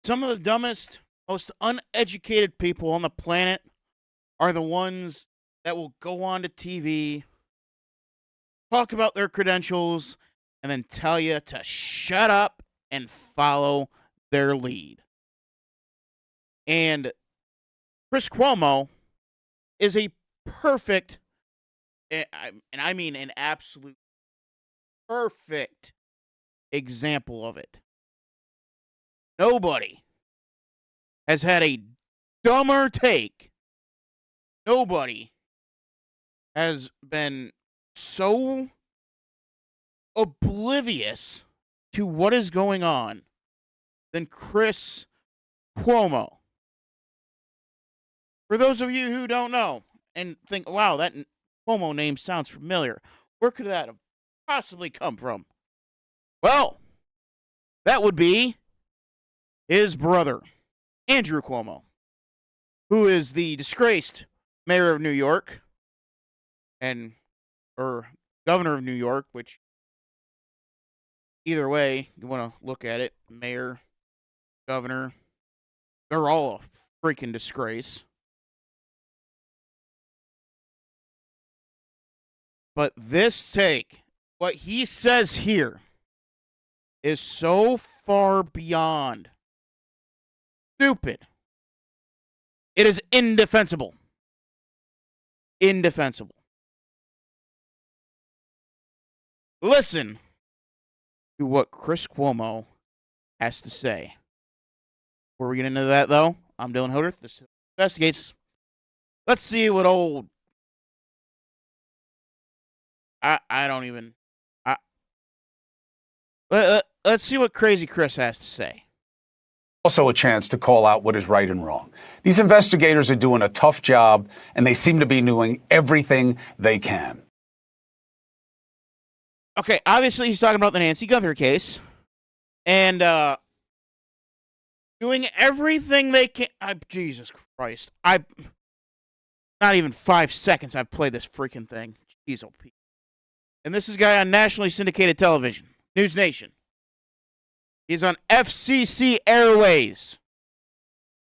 Some of the dumbest, most uneducated people on the planet are the ones that will go on to TV, talk about their credentials, and then tell you to shut up and follow their lead. And Chris Cuomo is a perfect, and I mean an absolute perfect example of it. Nobody has had a dumber take. Nobody has been so oblivious to what is going on than Chris Cuomo. For those of you who don't know and think, wow, that Cuomo name sounds familiar, where could that have possibly come from? Well, that would be his brother, Andrew Cuomo, who is the disgraced mayor of New York or governor of New York, which either way you want to look at it, mayor, governor, they're all a freaking disgrace. But this take, what he says here, is so far beyond stupid. It is indefensible. Indefensible. Listen to what Chris Cuomo has to say. Before we get into that, though, I'm Dylan Hodert. This investigates. Let's see what old. I don't even. Let's see what Crazy Chris has to say. Also a chance to call out what is right and wrong. These investigators are doing a tough job, and they seem to be doing everything they can. Okay, obviously he's talking about the Nancy Guthrie case, and doing everything they can. Jesus Christ, not even 5 seconds I've played this freaking thing. Jeez, oh, Pete. And this is a guy on nationally syndicated television, News Nation. He's on FCC Airways.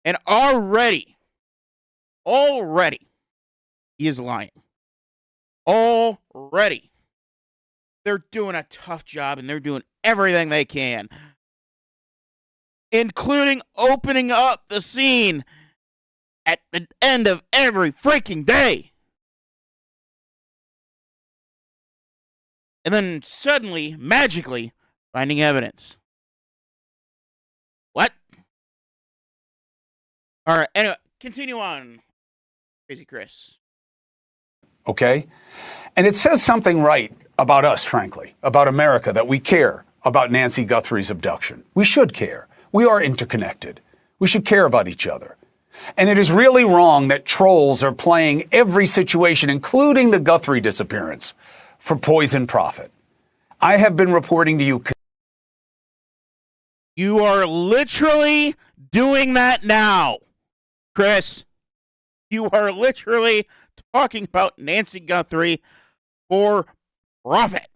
And already, he is lying. Already. They're doing a tough job, and they're doing everything they can, including opening up the scene at the end of every freaking day. And then suddenly, magically, finding evidence. What? All right, anyway, continue on, Crazy Chris. Okay? And it says something right about us, frankly, about America, that we care about Nancy Guthrie's abduction. We should care. We are interconnected. We should care about each other. And it is really wrong that trolls are playing every situation, including the Guthrie disappearance, for poison profit. I have been reporting to you. You are literally doing that now, Chris. You are literally talking about Nancy Guthrie for profit.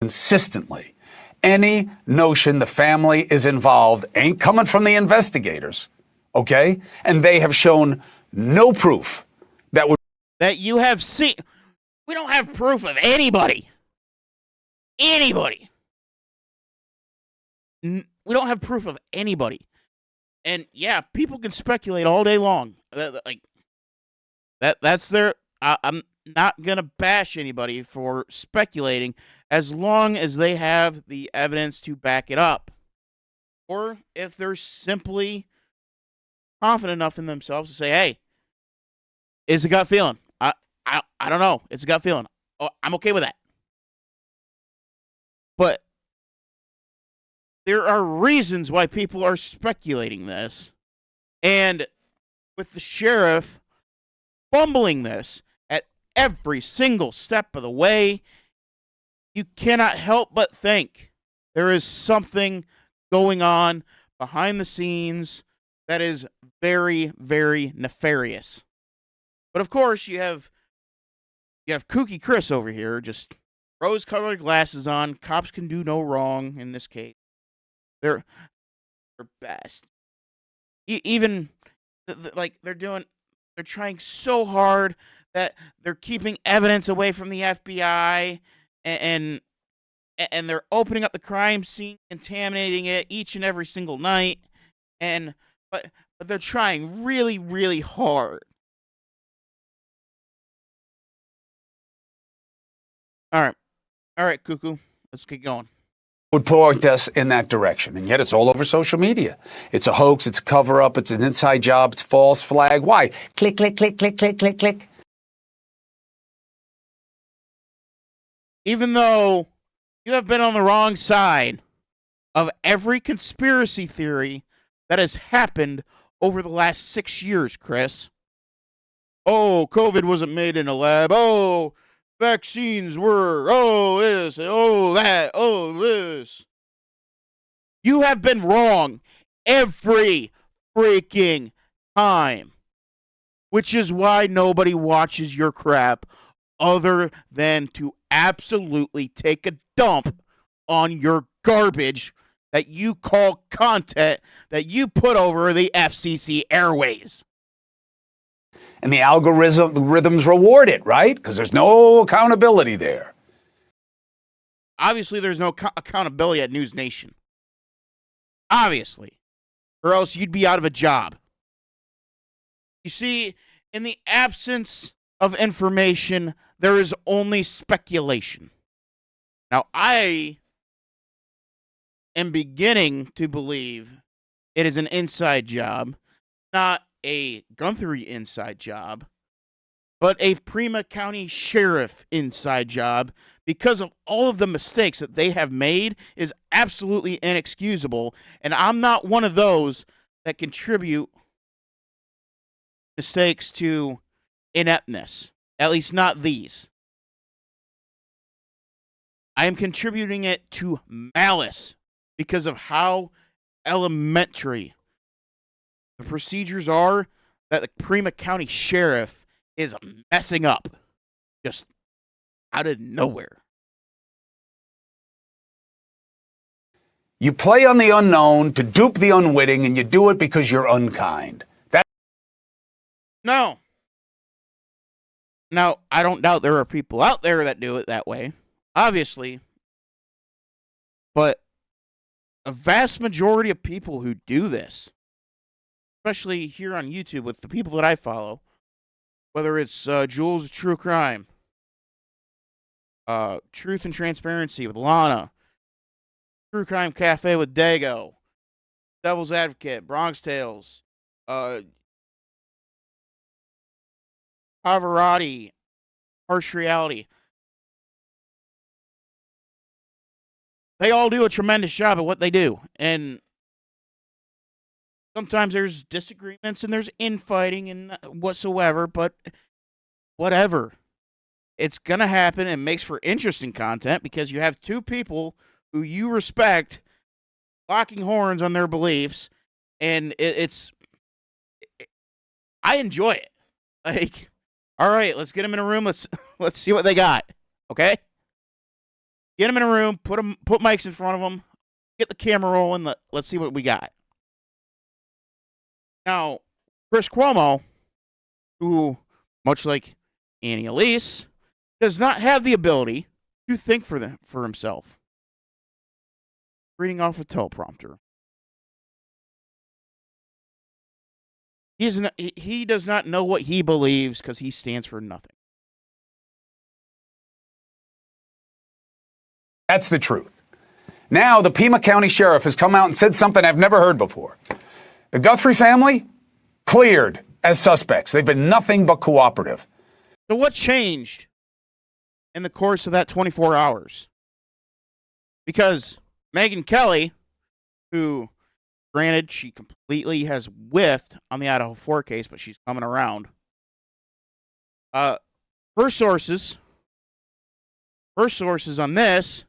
Consistently. Any notion the family is involved ain't coming from the investigators, okay? And they have shown no proof that you have seen. We don't have proof of anybody. Anybody. We don't have proof of anybody. And yeah, people can speculate all day long. That's their. I'm not gonna bash anybody for speculating as long as they have the evidence to back it up, or if they're simply confident enough in themselves to say, "Hey, it's a gut feeling. I don't know. It's a gut feeling. Oh, I'm okay with that." But there are reasons why people are speculating this. And with the sheriff fumbling this at every single step of the way, you cannot help but think there is something going on behind the scenes that is very, very nefarious. But of course, you have kooky Chris over here, just rose-colored glasses on. Cops can do no wrong in this case. their best. Even like they're trying so hard that they're keeping evidence away from the FBI, and and they're opening up the crime scene, contaminating it each and every single night, and but they're trying really, really hard. All right, cuckoo, let's get going. Would point us in that direction. And yet it's all over social media. It's a hoax. It's a cover up. It's an inside job. It's false flag. Why? Click, click, click, click, click, click, click. Even though you have been on the wrong side of every conspiracy theory that has happened over the last 6 years, Chris. Oh, COVID wasn't made in a lab. Oh, vaccines were. Oh, this. Oh, that. Oh, this. You have been wrong every freaking time. Which is why nobody watches your crap other than to absolutely take a dump on your garbage that you call content that you put over the FCC airways. And the algorithms reward it, right? Because there's no accountability there. Obviously, there's no accountability at News Nation. Obviously. Or else you'd be out of a job. You see, in the absence of information, there is only speculation. Now, I am beginning to believe it is an inside job, not a Guthrie inside job, but a Prima County Sheriff inside job, because of all of the mistakes that they have made is absolutely inexcusable, and I'm not one of those that contribute mistakes to ineptness, at least not these. I am contributing it to malice because of how elementary the procedures are that the Prima County Sheriff is messing up just out of nowhere. You play on the unknown to dupe the unwitting, and you do it because you're unkind. No. Now, I don't doubt there are people out there that do it that way, obviously. But a vast majority of people who do this, especially here on YouTube with the people that I follow, whether it's Jules True Crime, Truth and Transparency with Lana, True Crime Cafe with Dago, Devil's Advocate, Bronx Tales, Pavarotti, Harsh Reality. They all do a tremendous job at what they do. And sometimes there's disagreements and there's infighting and whatsoever, but whatever. It's going to happen and makes for interesting content because you have two people who you respect locking horns on their beliefs, and I enjoy it. Like, all right, let's get them in a room. Let's see what they got. Okay? Get them in a room, put mics in front of them, get the camera rolling, let's see what we got. Now, Chris Cuomo, who, much like Annie Elise, does not have the ability to think for himself. Reading off a teleprompter. He does not know what he believes because he stands for nothing. That's the truth. Now, the Pima County Sheriff has come out and said something I've never heard before. The Guthrie family, cleared as suspects. They've been nothing but cooperative. So what changed in the course of that 24 hours? Because Megyn Kelly, who, granted, she completely has whiffed on the Idaho 4 case, but she's coming around. Her sources on this,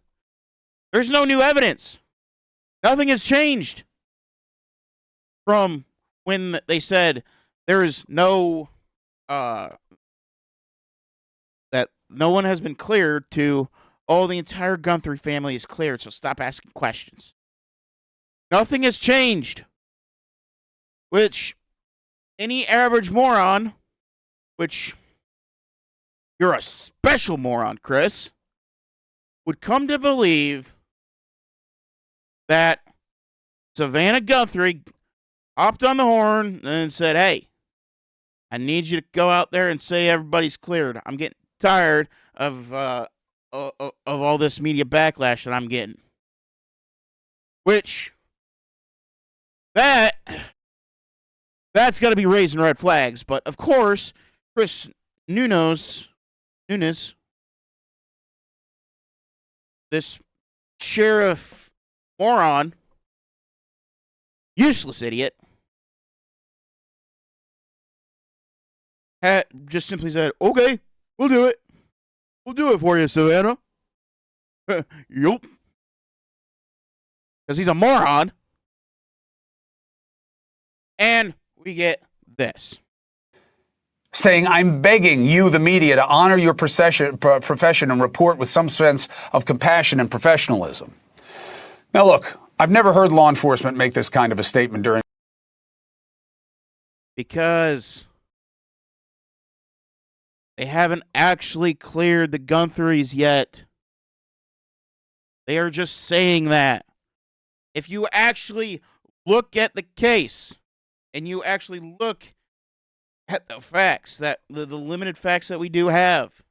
there's no new evidence. Nothing has changed from when they said there is no, that no one has been cleared to, oh, the entire Guthrie family is cleared, so stop asking questions. Nothing has changed. Which any average moron, which you're a special moron, Chris, would come to believe that Savannah Guthrie hopped on the horn and said, hey, I need you to go out there and say everybody's cleared. I'm getting tired of all this media backlash that I'm getting. Which, that's got to be raising red flags. But, of course, Chris Nunes, this sheriff moron, useless idiot, just simply said, okay, we'll do it. We'll do it for you, Savannah. Yup. Because he's a moron. And we get this. Saying, I'm begging you, the media, to honor your profession and report with some sense of compassion and professionalism. Now, look, I've never heard law enforcement make this kind of a statement during. Because they haven't actually cleared the Guthries yet. They are just saying that. If you actually look at the case and you actually look at the facts, that the limited facts that we do have,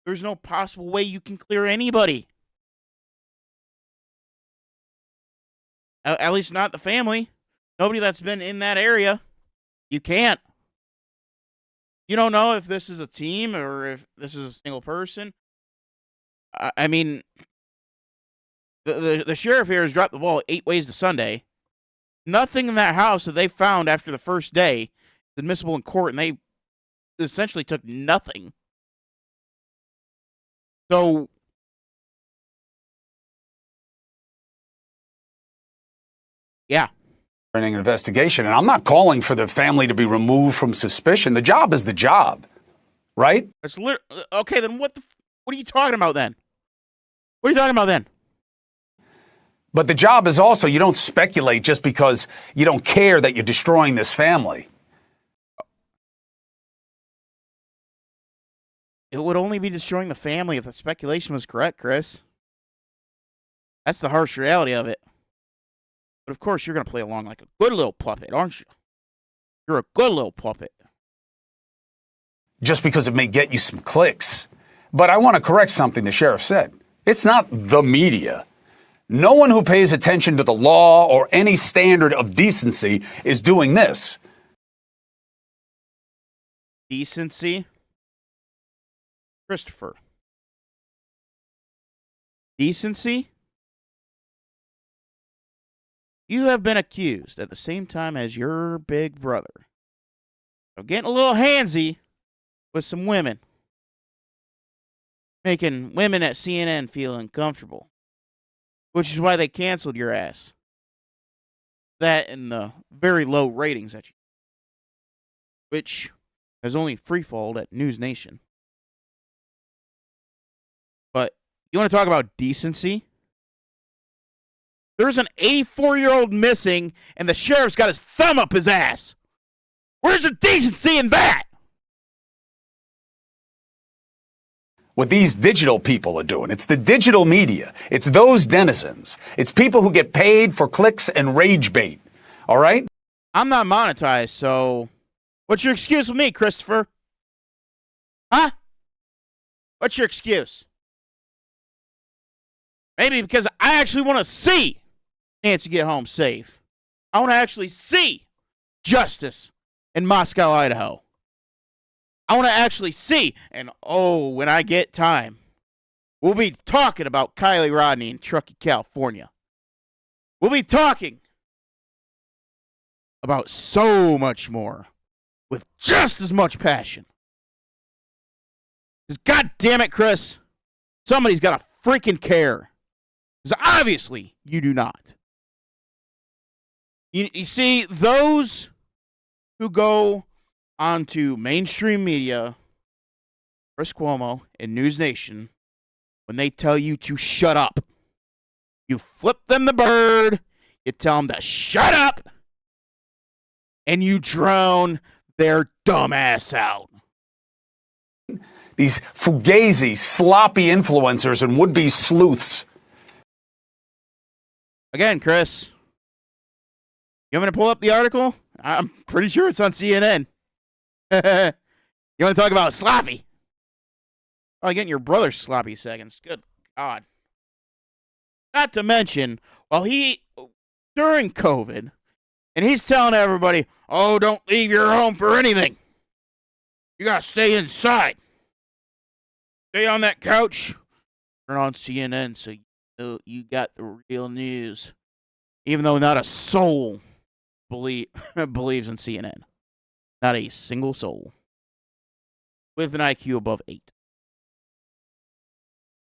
there's no possible way you can clear anybody. At least not the family. Nobody that's been in that area. You can't. You don't know if this is a team or if this is a single person. I mean, the sheriff here has dropped the ball 8 ways to Sunday. Nothing in that house that they found after the first day is admissible in court, and they essentially took nothing. So, yeah. An investigation, and I'm not calling for the family to be removed from suspicion. The job is the job, right? It's okay, then what are you talking about then? What are you talking about then? But the job is also, you don't speculate just because you don't care that you're destroying this family. It would only be destroying the family if the speculation was correct, Chris. That's the harsh reality of it. But of course, you're going to play along like a good little puppet, aren't you? You're a good little puppet. Just because it may get you some clicks. But I want to correct something the sheriff said. It's not the media. No one who pays attention to the law or any standard of decency is doing this. Decency? Christopher. Decency? You have been accused at the same time as your big brother of getting a little handsy with some women, making women at CNN feel uncomfortable, which is why they canceled your ass. That and the very low ratings that you, which has only freefalled at News Nation. But you want to talk about decency? There's an 84-year-old missing, and the sheriff's got his thumb up his ass. Where's the decency in that? What these digital people are doing. It's the digital media. It's those denizens. It's people who get paid for clicks and rage bait. All right? I'm not monetized, so what's your excuse with me, Christopher? Huh? What's your excuse? Maybe because I actually want to see Nancy get home safe. I want to actually see justice in Moscow, Idaho. I want to actually see, and when I get time, we'll be talking about Kylie Rodney in Truckee, California. We'll be talking about so much more with just as much passion. Because, God damn it, Chris, somebody's got to freaking care. Because obviously you do not. You see, those who go onto mainstream media, Chris Cuomo and News Nation, when they tell you to shut up, you flip them the bird, You tell them to shut up, and you drown their dumbass out. These fugazi, sloppy influencers and would-be sleuths. Again, Chris, you want me to pull up the article? I'm pretty sure it's on CNN. You want to talk about sloppy? Oh, getting your brother's sloppy seconds. Good God. Not to mention, during COVID, and he's telling everybody, oh, don't leave your home for anything. You got to stay inside. Stay on that couch. Turn on CNN so you know you got the real news. Even though not a soul believes in CNN. Not a single soul. With an IQ above 8.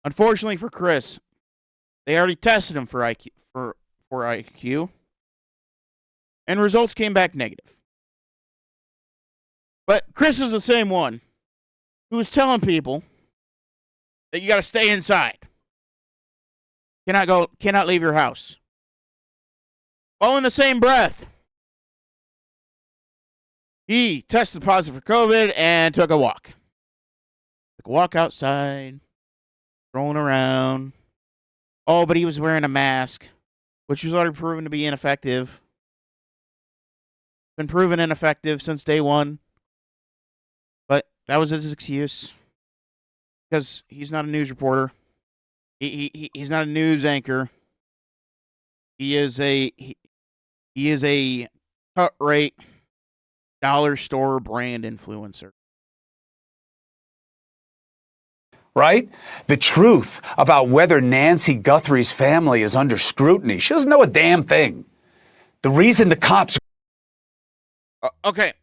Unfortunately for Chris, they already tested him for IQ, and results came back negative. But Chris is the same one who was telling people that you got to stay inside. Cannot leave your house. All in the same breath, he tested positive for COVID and took a walk. Took a walk outside, rolling around. Oh, but he was wearing a mask, which was already proven to be ineffective. Been proven ineffective since day one. But that was his excuse. Because he's not a news reporter. He's not a news anchor. He is a cut rate dollar store brand influencer. Right? The truth about whether Nancy Guthrie's family is under scrutiny. She doesn't know a damn thing. The reason the cops... Okay.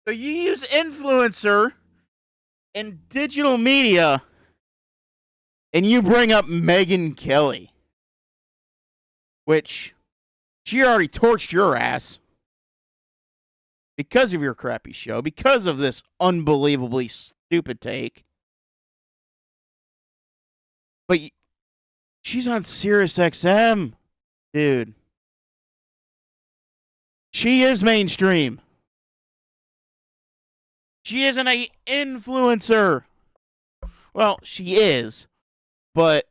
So you use influencer in digital media, and you bring up Megyn Kelly, which she already torched your ass because of your crappy show, because of this unbelievably stupid take. But she's on Sirius XM, dude. She is mainstream. She isn't an influencer. Well, she is, but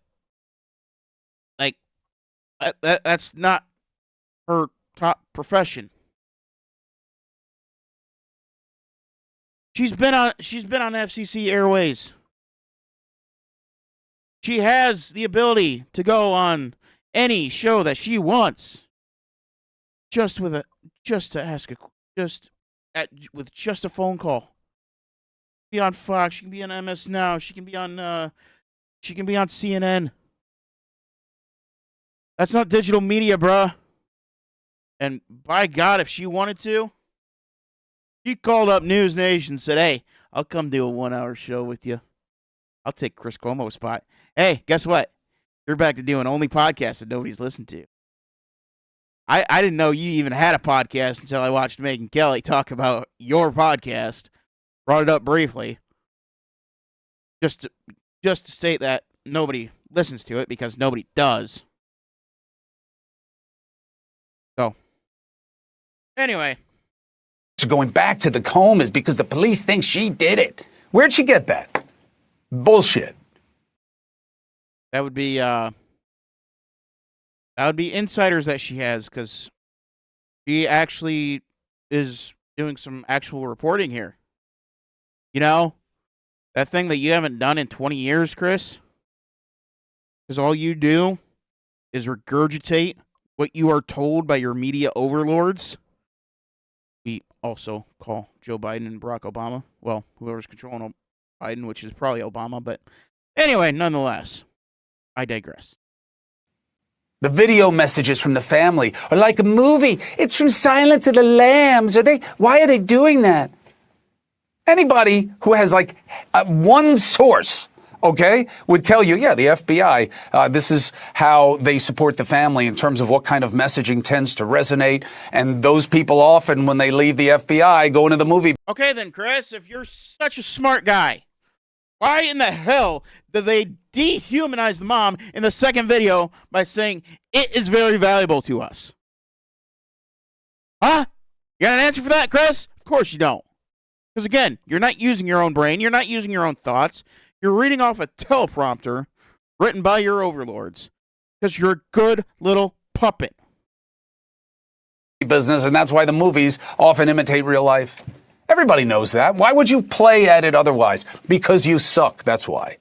like that's not her top profession. She's been on FCC Airways. She has the ability to go on any show that she wants, with just a phone call. Be on Fox. She can be on MS Now. She can be on CNN. That's not digital media, bruh. And by God, if she wanted to, she called up News Nation and said, "Hey, I'll come do a 1-hour show with you. I'll take Chris Cuomo's spot. Hey, guess what? You're back to doing only podcasts that nobody's listened to." I didn't know you even had a podcast until I watched Megyn Kelly talk about your podcast. Brought it up briefly. Just to state that nobody listens to it because nobody does. So, anyway. So going back to the home is because the police think she did it. Where'd she get that? Bullshit. That would be insiders that she has, because she actually is doing some actual reporting here. You know, that thing that you haven't done in 20 years, Chris, because all you do is regurgitate what you are told by your media overlords. We also call Joe Biden and Barack Obama. Well, whoever's controlling Biden, which is probably Obama. But anyway, nonetheless, I digress. The video messages from the family are like a movie. It's from Silence of the Lambs. Why are they doing that? Anybody who has one source, okay, would tell you, yeah, the FBI, this is how they support the family in terms of what kind of messaging tends to resonate. And those people often, when they leave the FBI, go into the movie. Okay then, Chris, if you're such a smart guy, Why in the hell did they dehumanize the mom in the second video by saying it is very valuable to us? Huh? You got an answer for that, Chris? Of course you don't. Because again, you're not using your own brain. You're not using your own thoughts. You're reading off a teleprompter written by your overlords. Because you're a good little puppet. Business, and that's why the movies often imitate real life. Everybody knows that. Why would you play at it otherwise? Because you suck, that's why.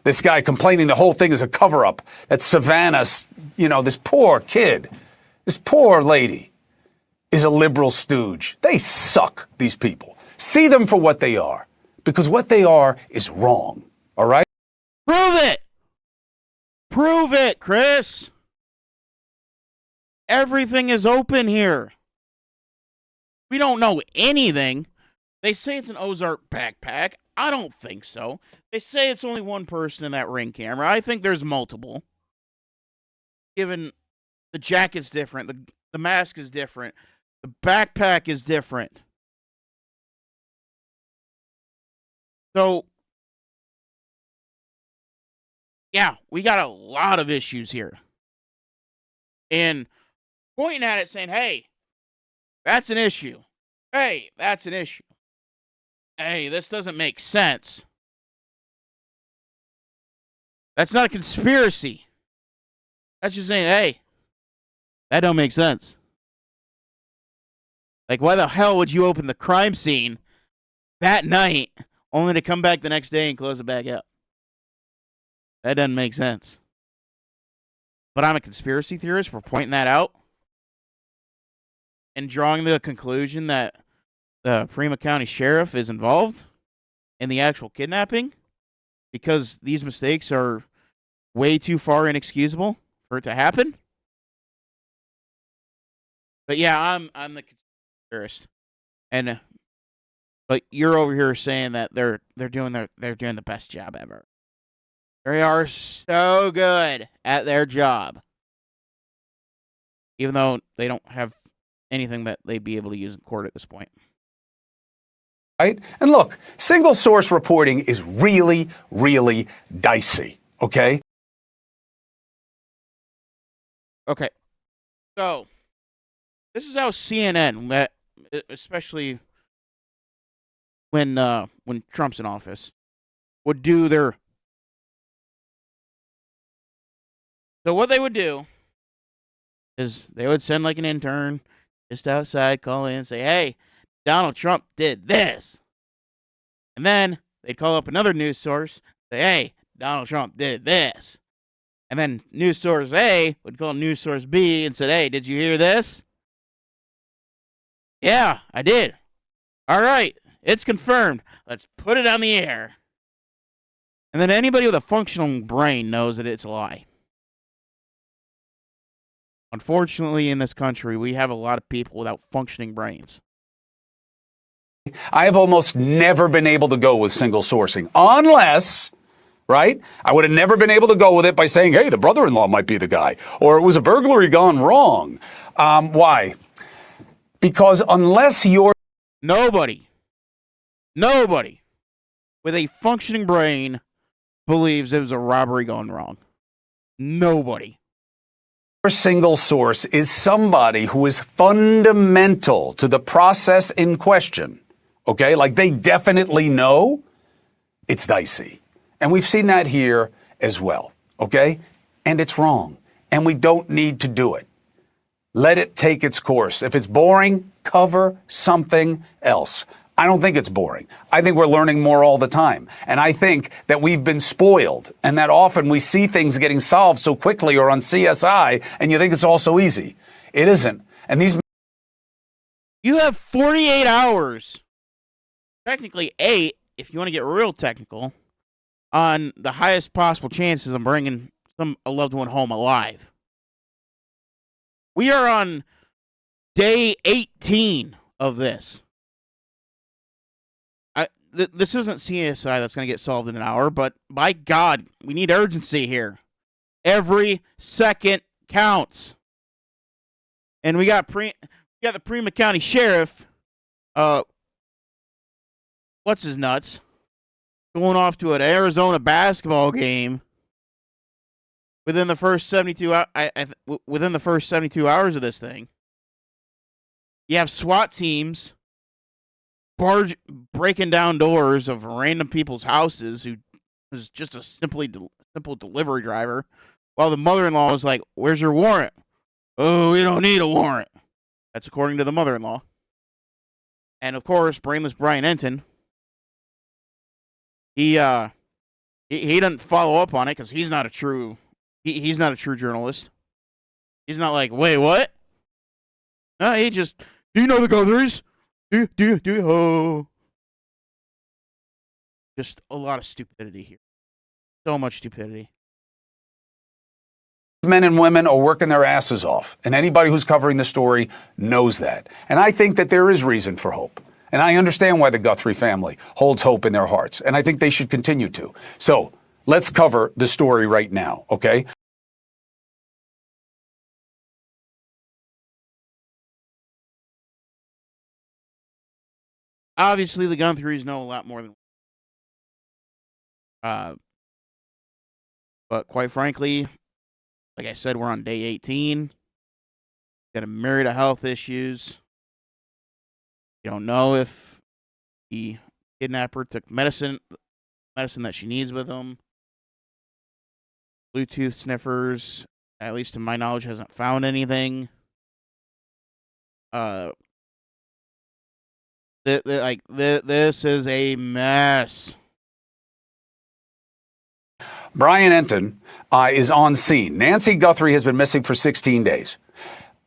This guy complaining the whole thing is a cover-up. That Savannah, this poor kid, this poor lady is a liberal stooge. They suck, these people. See them for what they are. Because what they are is wrong, all right? Prove it! Prove it, Chris! Everything is open here. We don't know anything. They say it's an Ozark backpack. I don't think so. They say it's only one person in that ring camera. I think there's multiple. Given the jacket's different, the mask is different, the backpack is different. So, yeah, we got a lot of issues here. And pointing at it saying, hey, that's an issue. Hey, that's an issue. Hey, this doesn't make sense. That's not a conspiracy. That's just saying, hey, that don't make sense. Like, why the hell would you open the crime scene that night only to come back the next day and close it back up? That doesn't make sense. But I'm a conspiracy theorist for pointing that out and drawing the conclusion that the Prima County Sheriff is involved in the actual kidnapping because these mistakes are way too far inexcusable for it to happen. But yeah, I'm the conspiracist, but you're over here saying that they're doing the best job ever. They are so good at their job, even though they don't have anything that they'd be able to use in court at this point. Right? And look, single source reporting is really, really dicey, okay? Okay. So, this is how CNN, especially when Trump's in office, would do their... So what they would do is they would send like an intern just outside, call in and say, hey, Donald Trump did this. And then they'd call up another news source, say, hey, Donald Trump did this. And then news source A would call news source B and said, hey, did you hear this? Yeah, I did. All right, it's confirmed. Let's put it on the air. And then anybody with a functional brain knows that it's a lie. Unfortunately, in this country, we have a lot of people without functioning brains. I have almost never been able to go with single sourcing unless, right, I would have never been able to go with it by saying, hey, the brother-in-law might be the guy, or it was a burglary gone wrong. Why? Because unless you're... Nobody with a functioning brain believes it was a robbery gone wrong. Nobody. Your single source is somebody who is fundamental to the process in question. Okay? Like they definitely know, it's dicey. And we've seen that here as well. Okay? And it's wrong. And we don't need to do it. Let it take its course. If it's boring, cover something else. I don't think it's boring. I think we're learning more all the time. And I think that we've been spoiled and that often we see things getting solved so quickly or on CSI and you think it's all so easy. It isn't. And these... You have 48 hours, technically 8, if you want to get real technical, on the highest possible chances of bringing a loved one home alive. We are on day 18 of this. This isn't CSI that's going to get solved in an hour, but by God, we need urgency here. Every second counts. And we got the Prima County Sheriff, what's his nuts, going off to an Arizona basketball game within the first 72 within the first 72 hours of this thing. You have SWAT teams breaking down doors of random people's houses who was just a simple delivery driver, while the mother-in-law was like, "Where's your warrant?" "Oh, we don't need a warrant." That's according to the mother-in-law. And of course, brainless Brian Enton, he doesn't follow up on it because he's not a true journalist. He's not like, "Wait, what?" No, he just, "Do you know the Guthries? Do you? Oh." Just a lot of stupidity here. So much stupidity. Men and women are working their asses off, and anybody who's covering the story knows that. And I think that there is reason for hope. And I understand why the Guthrie family holds hope in their hearts, and I think they should continue to. So let's cover the story right now, okay? Obviously, the Guthries know a lot more than but quite frankly, like I said, we're on day 18. Got him married to health issues. You don't know if the kidnapper took medicine that she needs with him. Bluetooth sniffers, at least to my knowledge, hasn't found anything. This is a mess. Brian Enton is on scene. Nancy Guthrie has been missing for 16 days.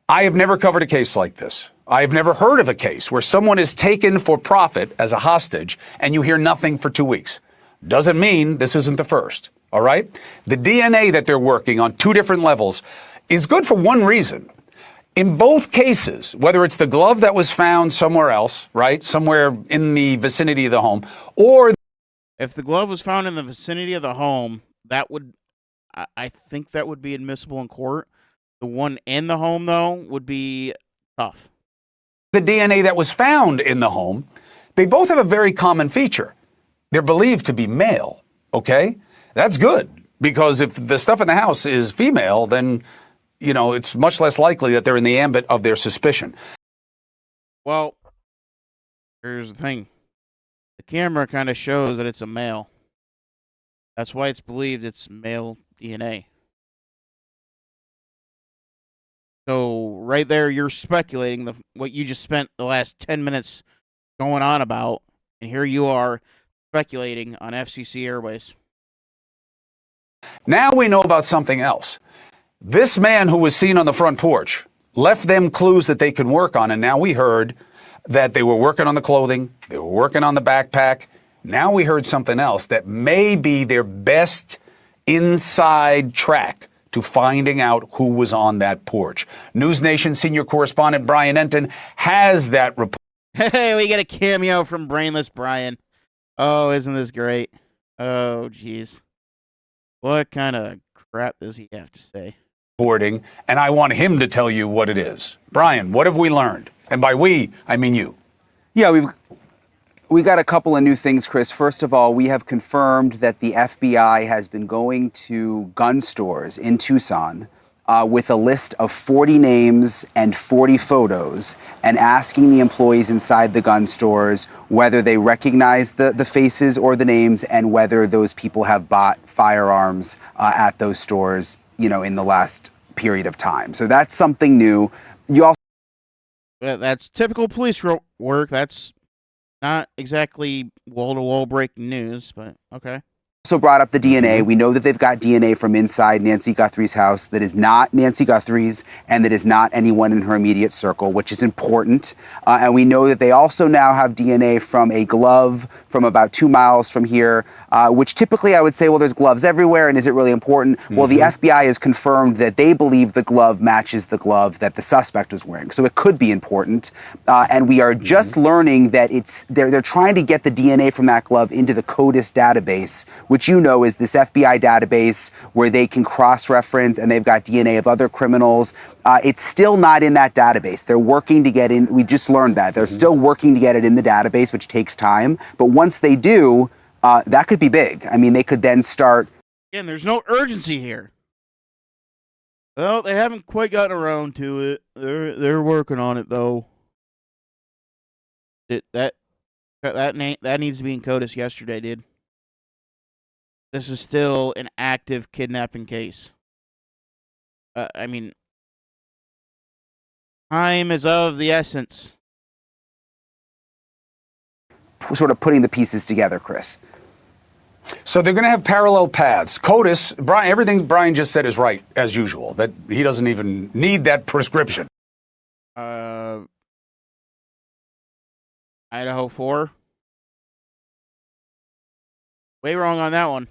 I have never covered a case like this. I have never heard of a case where someone is taken for profit as a hostage and you hear nothing for 2 weeks. Doesn't mean this isn't the first, all right? The DNA that they're working on 2 different levels is good for one reason. In both cases, whether it's the glove that was found somewhere else, right, somewhere in the vicinity of the home, or if the glove was found in the vicinity of the home, I think that would be admissible in court. The one in the home, though, would be tough. The DNA that was found in the home, they both have a very common feature. They're believed to be male, okay? That's good, because if the stuff in the house is female, then, you know, it's much less likely that they're in the ambit of their suspicion. Well, here's the thing. The camera kind of shows that it's a male. That's why it's believed it's male DNA. So right there, you're speculating what you just spent the last 10 minutes going on about, and here you are speculating on FCC Airways. Now we know about something else. This man who was seen on the front porch left them clues that they could work on, and now we heard that they were working on the clothing, they were working on the backpack. Now we heard something else that may be their best inside track to finding out who was on that porch. News Nation senior correspondent Brian Enton has that report. Hey, we get a cameo from Brainless Brian. Oh, isn't this great? Oh, jeez. What kind of crap does he have to say? Reporting, and I want him to tell you what it is. Brian, what have we learned? And by we, I mean you. Yeah, we got a couple of new things, Chris. First of all, we have confirmed that the FBI has been going to gun stores in Tucson with a list of 40 names and 40 photos and asking the employees inside the gun stores whether they recognize the faces or the names and whether those people have bought firearms at those stores, you know, in the last period of time. So that's something new. You also That's typical police work. That's not exactly wall-to-wall breaking news, but okay. Also brought up the DNA. We know that they've got DNA from inside Nancy Guthrie's house that is not Nancy Guthrie's and that is not anyone in her immediate circle, which is important. And we know that they also now have DNA from a glove from about 2 miles from here, which typically I would say, well, there's gloves everywhere, and is it really important? Well, the FBI has confirmed that they believe the glove matches the glove that the suspect was wearing. So it could be important. And we are just learning that they're trying to get the DNA from that glove into the CODIS database, which you know is this FBI database where they can cross-reference and they've got DNA of other criminals. It's still not in that database. They're working to get in. We just learned that. They're still working to get it in the database, which takes time. But once they do, that could be big. I mean, they could then start. Again, there's no urgency here. Well, they haven't quite gotten around to it. They're working on it though. That needs to be in CODIS yesterday, dude. This is still an active kidnapping case. I mean, time is of the essence. Sort of putting the pieces together, Chris. So they're going to have parallel paths. CODIS, Brian, everything Brian just said is right, as usual. That he doesn't even need that prescription. Idaho 4. Way wrong on that one.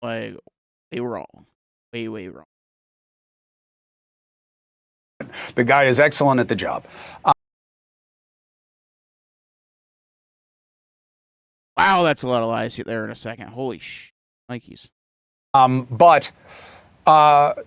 Like, way wrong. Way wrong. The guy is excellent at the job. Wow, that's a lot of lies there in a second. Holy Nikes. But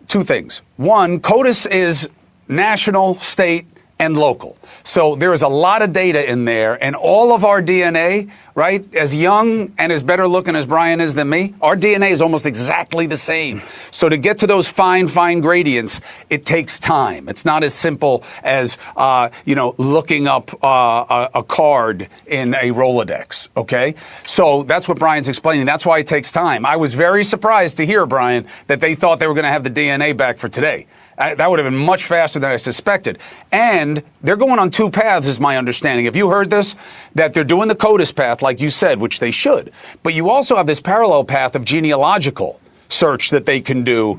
two things. One, CODIS is national, state, and local. So there is a lot of data in there, and all of our DNA, right, as young and as better looking as Brian is than me, our DNA is almost exactly the same. So to get to those fine gradients, it takes time. It's not as simple as, looking up a card in a Rolodex, okay? So that's what Brian's explaining. That's why it takes time. I was very surprised to hear, Brian, that they thought they were going to have the DNA back for today. That would have been much faster than I suspected. And they're going on two paths, is my understanding. Have you heard this? That they're doing the CODIS path, like you said, which they should. But you also have this parallel path of genealogical search that they can do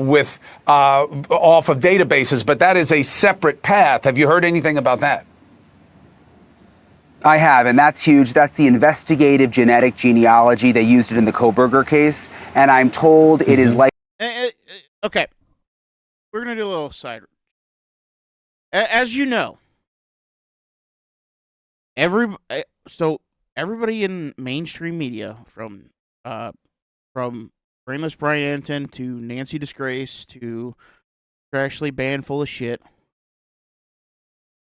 with off of databases. But that is a separate path. Have you heard anything about that? I have, and that's huge. That's the investigative genetic genealogy. They used it in the Kohberger case, and I'm told it is like. Okay. We're going to do a little side. As you know, everybody in mainstream media, from Brainless Brian Anton to Nancy Disgrace to Trashly Band Full of Shit,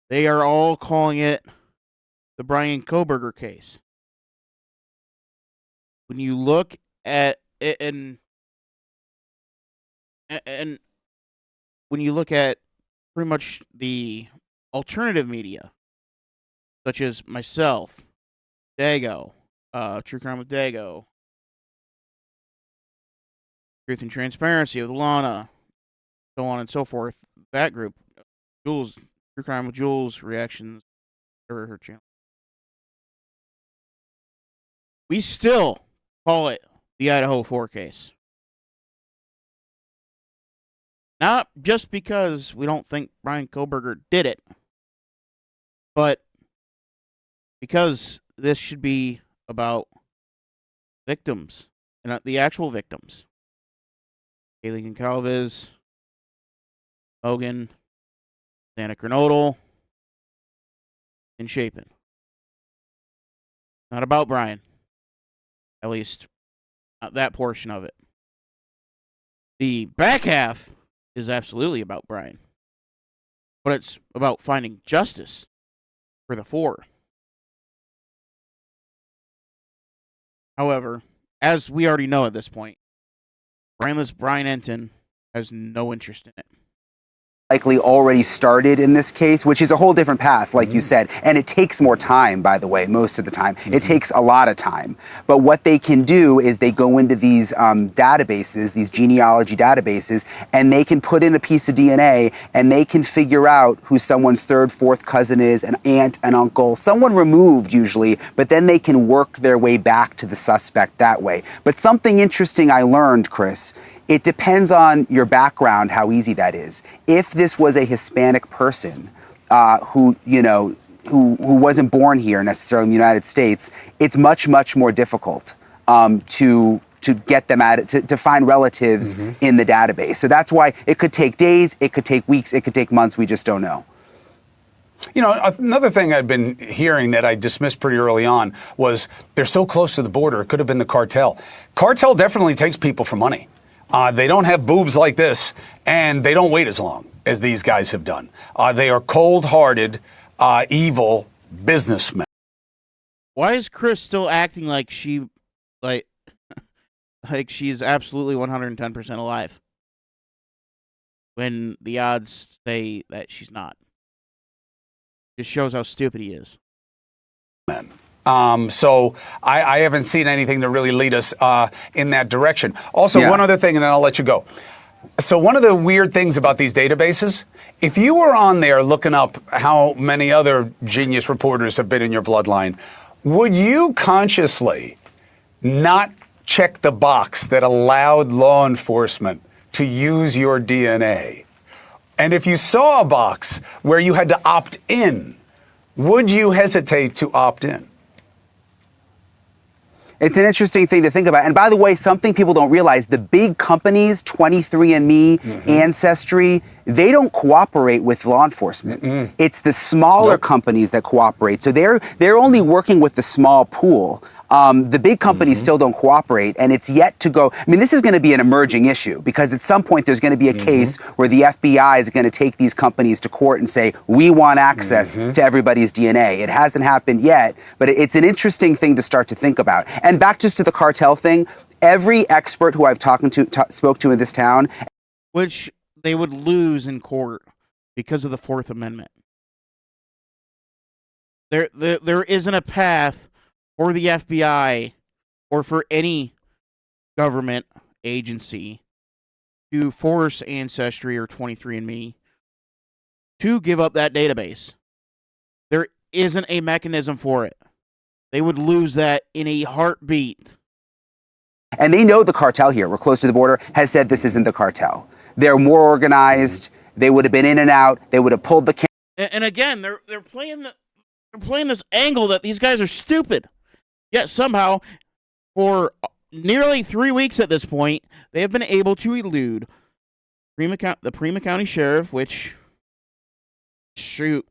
they are all calling it the Brian Kohberger case. When you look at it, and when you look at pretty much the alternative media, such as myself, Dago, True Crime with Dago, Truth and Transparency with Lana, so on and so forth, that group, Jules, True Crime with Jules, Reactions, or her channel, we still call it the Idaho 4 case. Not just because we don't think Brian Kohberger did it, but because this should be about victims, and not the actual victims. Kaylee Goncalves, Hogan, Santa Granodal, and Chapin. Not about Brian. At least, not that portion of it. The back half is absolutely about Brian. But it's about finding justice for the 4. However, as we already know at this point, Brainless Brian Anton has no interest in it. Likely already started in this case, which is a whole different path, like you said. And it takes more time, by the way, most of the time. It takes a lot of time. But what they can do is they go into these databases, these genealogy databases, and they can put in a piece of DNA, and they can figure out who someone's third, fourth cousin is, an aunt, an uncle, someone removed usually, but then they can work their way back to the suspect that way. But something interesting I learned, Chris, it depends on your background how easy that is. If this was a Hispanic person who wasn't born here necessarily in the United States, it's much more difficult to get them at it, to find relatives in the database. So that's why it could take days, it could take weeks, it could take months. We just don't know. You know, another thing I'd been hearing that I dismissed pretty early on was they're so close to the border, it could have been the cartel. Cartel definitely takes people for money. They don't have boobs like this, and they don't wait as long as these guys have done. They are cold-hearted, evil businessmen. Why is Chris still acting like like like she's absolutely 110% alive when the odds say that she's not? Just shows how stupid he is. So I haven't seen anything to really lead us in that direction. Also, Yeah. one other thing, and then I'll let you go. So one of the weird things about these databases, if you were on there looking up how many other genius reporters have been in your bloodline, would you consciously not check the box that allowed law enforcement to use your DNA? And if you saw a box where you had to opt in, would you hesitate to opt in? It's an interesting thing to think about. And by the way, something people don't realize, the big companies, 23andMe, Ancestry, they don't cooperate with law enforcement. It's the smaller companies that cooperate. So they're only working with the small pool. The big companies still don't cooperate, and it's yet to go. I mean, this is going to be an emerging issue because at some point there's going to be a case where the FBI is going to take these companies to court and say, we want access to everybody's DNA. It hasn't happened yet, but it's an interesting thing to start to think about. And back just to the cartel thing, every expert who I've spoke to in this town, Which they would lose in court because of the Fourth Amendment. There isn't a path for the FBI or for any government agency to force Ancestry or 23andMe to give up that database. There isn't a mechanism for it. They would lose that in a heartbeat. and they know the cartel here, we're close to the border, has said this isn't the cartel. They're more organized. They would have been in and out. They would have pulled the And again, they're playing this angle that these guys are stupid. Yet somehow, for nearly 3 weeks at this point, they have been able to elude the Prima County Sheriff, which, shoot,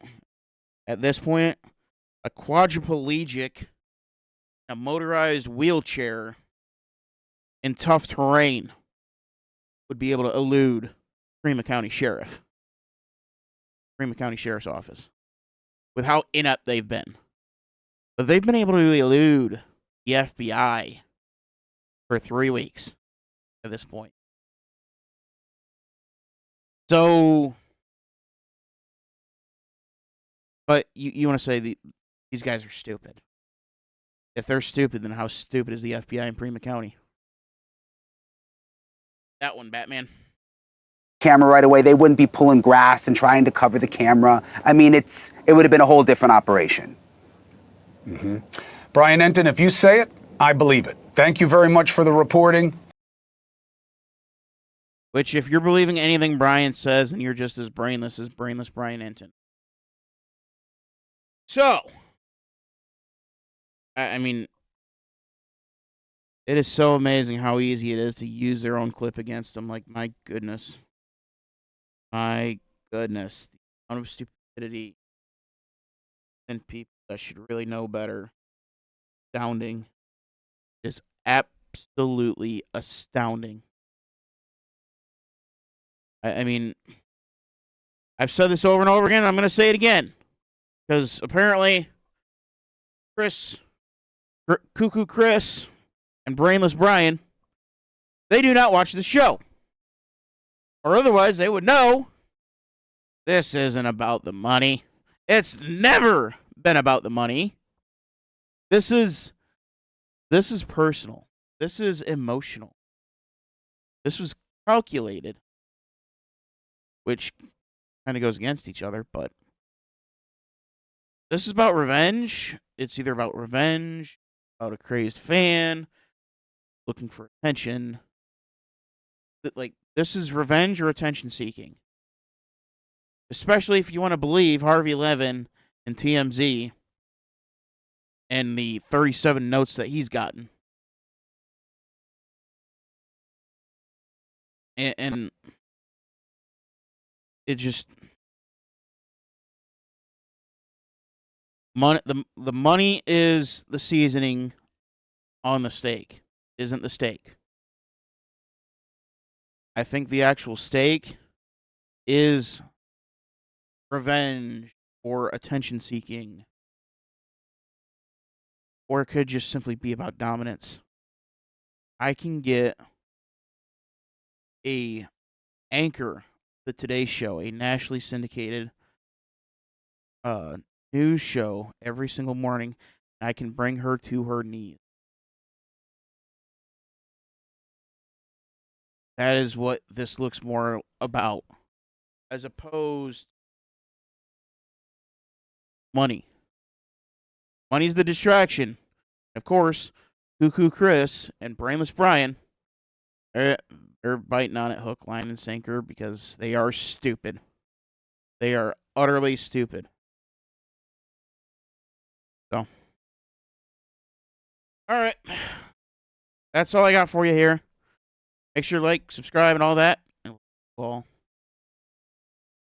at this point, a quadriplegic, a motorized wheelchair in tough terrain would be able to elude Prima County Sheriff's office with how inept they've been. But they've been able to elude the FBI for 3 weeks at this point. So, but you want to say these guys are stupid. If they're stupid, then how stupid is the FBI in Prima County? That one, Batman. camera right away. They wouldn't be pulling grass and trying to cover the camera. I mean, it would have been a whole different operation. Brian Enton, if you say it, I believe it. Thank you very much for the reporting. Which, if you're believing anything Brian says, then you're just as brainless Brian Enton. So, I mean, it is so amazing how easy it is to use their own clip against them. Like, my goodness. My goodness. The amount of stupidity in people that should really know better. Astounding. It is absolutely astounding. I mean, I've said this over and over again. I'm going to say it again. Because apparently, Cuckoo Chris, and Brainless Brian, they do not watch the show. Or otherwise, they would know this isn't about the money. It's never been about the money. This is personal. This is emotional. This was calculated. Which kind of goes against each other, but this is about revenge. It's either about revenge, about a crazed fan, looking for attention. Like, this is revenge or attention seeking. Especially if you want to believe Harvey Levin and TMZ and the 37 notes that he's gotten. And it just the money is the seasoning on the steak, isn't the steak. I think the actual steak is revenge or attention seeking. or it could just simply be about dominance. I can get a anchor, the Today Show, a nationally syndicated news show every single morning. I can bring her to her knees. That is what this looks more about, as opposed money. Money's the distraction. Of course, Cuckoo Chris and Brainless Brian, they're biting on it hook, line, and sinker because they are stupid. They are utterly stupid. So, all right. That's all I got for you here. Make sure to like, subscribe, and all that. And we'll